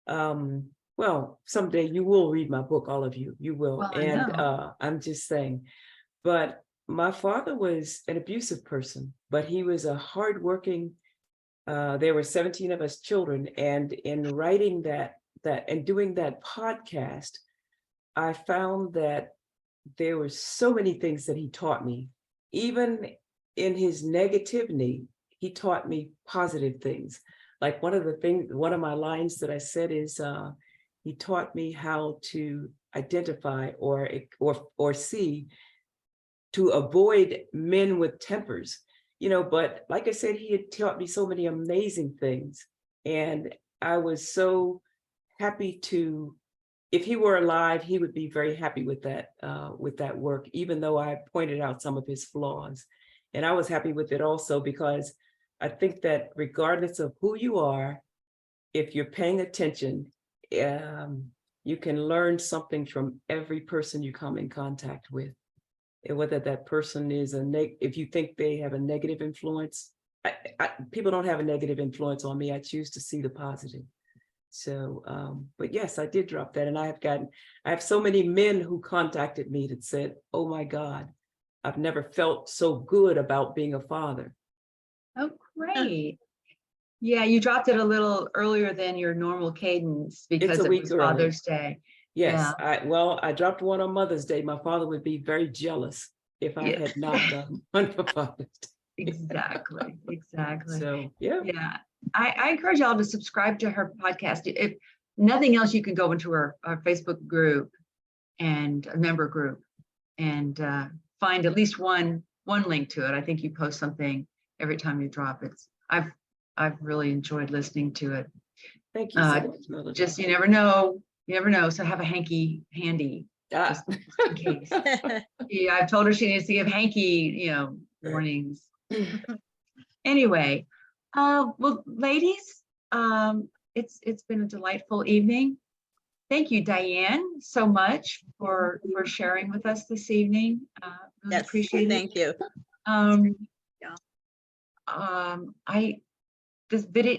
Well, someday you will read my book, all of you, you will. Well, I And know. I'm just saying, but my father was an abusive person, but he was a hardworking. There were 17 of us children, and in writing that and doing that podcast, I found that there were so many things that he taught me. Even in his negativity, he taught me positive things. Like one of my lines that I said is, he taught me how to identify or see to avoid men with tempers, but like I said, he had taught me so many amazing things. And I was so happy if he were alive, he would be very happy with that work, even though I pointed out some of his flaws. And I was happy with it also because I think that regardless of who you are, if you're paying attention, you can learn something from every person you come in contact with. And whether that person is if you think they have a negative influence, people don't have a negative influence on me. I choose to see the positive. So, but yes, I did drop that. And I have so many men who contacted me that said, oh my God, I've never felt so good about being a father. Oh, great. Yeah, you dropped it a little earlier than your normal cadence because a it week was early. Father's Day. Yes, Yeah. I dropped one on Mother's Day. My father would be very jealous if I Yeah. had not done one for Father's Day. Exactly. So, yeah. Yeah. I encourage y'all to subscribe to her podcast. If nothing else, you can go into our Facebook group and a member group and find at least one link to it. I think you post something every time you drop it. I've really enjoyed listening to it. Thank you so much, Melody. Just you never know. So have a hanky handy Ah. just in case. Yeah, I've told her she needs to give hanky, warnings. Anyway, well, ladies, it's been a delightful evening. Thank you, Diane, so much for sharing with us this evening. Really Yes, appreciate it. thank you.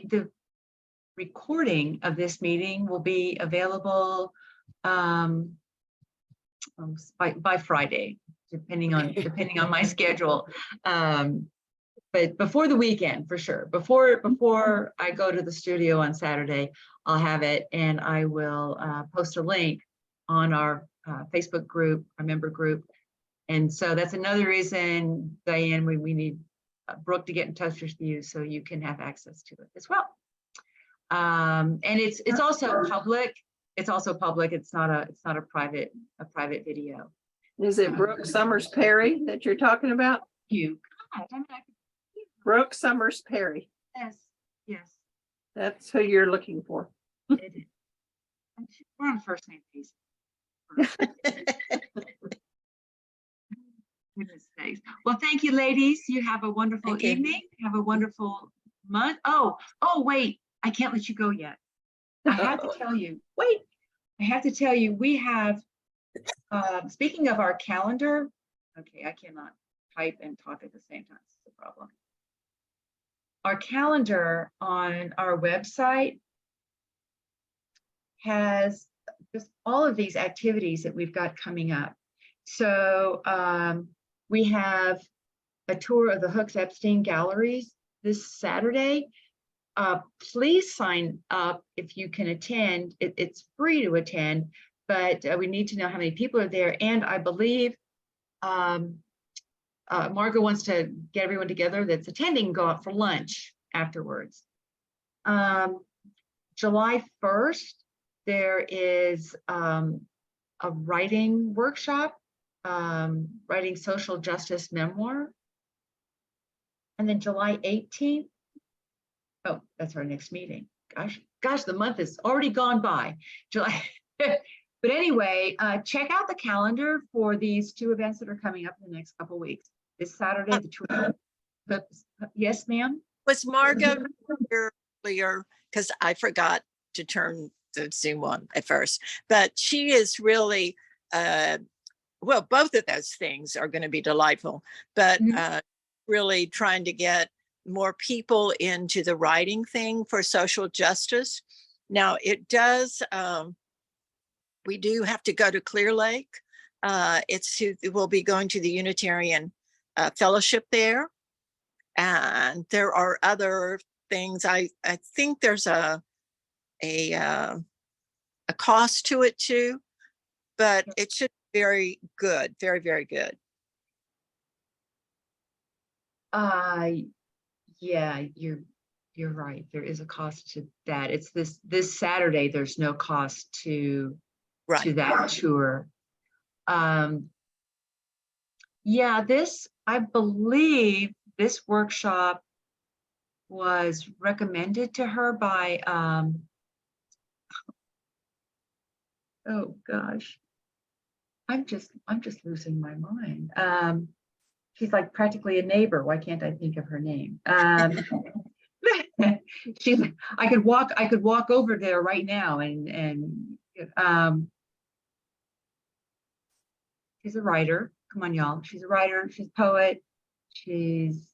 The recording of this meeting will be available by Friday, depending on my schedule. But before the weekend, for sure. Before I go to the studio on Saturday, I'll have it, and I will post a link on our Facebook group, our member group. And so that's another reason, Diane, we need Brooke to get in touch with you so you can have access to it as well. And it's also public. It's also public. It's not a private video. Is it Brooke Summers Perry that you're talking about? You. God, Brooke Summers Perry. Yes. That's who you're looking for. It is. We're on first name basis. Goodness sakes. Well, thank you, ladies. You have a wonderful Thank you. evening. Have a wonderful month. Oh, wait. I can't let you go yet. I have to tell you. Wait. I have to tell you, we have, speaking of our calendar, okay, I cannot type and talk at the same time. It's a problem. our calendar on our website has just all of these activities that we've got coming up. So we have a tour of the Hooks Epstein Galleries this Saturday. Please sign up if you can attend. It's free to attend, but we need to know how many people are there. And I believe Margot wants to get everyone together that's attending, go out for lunch afterwards. July 1st, there is a writing workshop, writing social justice memoir. And then July 18th, oh, that's our next meeting. Gosh, the month is already gone by. July. But anyway, check out the calendar for these two events that are coming up in the next couple of weeks. This Saturday, the tour. Yes, ma'am. Was Margot here earlier? Because I forgot to turn the Zoom on at first, but she is really, well, both of those things are going to be delightful, but really trying to get more people into the writing thing for social justice. Now it does, we do have to go to Clear Lake. We'll be going to the Unitarian Fellowship there. And there are other things. I think there's a cost to it too, but it should be very good, very, very good. Yeah, you're right. There is a cost to that. It's this Saturday. There's no cost to that tour. Yeah, I believe this workshop was recommended to her by oh gosh, I'm just losing my mind. She's like practically a neighbor. Why can't I think of her name? She's, I could walk over there right now and she's a writer. Come on, y'all. She's a writer. She's a poet. She's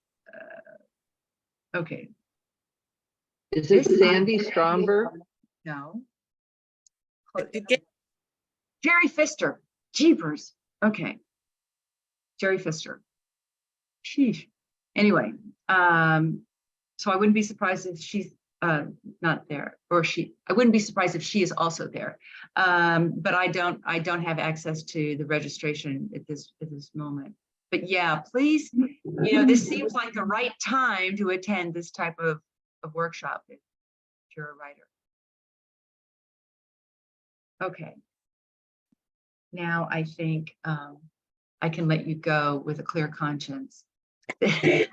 okay. Is it Sandy Stromberg? No. Again, Jerry Pfister. Jeepers. Okay. Jerry Pfister. Sheesh. Anyway, so I wouldn't be surprised if she's not there, or I wouldn't be surprised if she is also there. But I don't have access to the registration at this moment. But yeah, please, this seems like the right time to attend this type of workshop if you're a writer. Okay. Now I think I can let you go with a clear conscience. Thank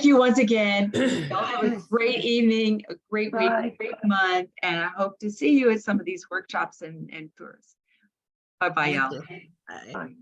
you once again. Y'all have a great evening, a great week, a great month, and I hope to see you at some of these workshops and tours. Bye-bye, y'all. Bye. Bye.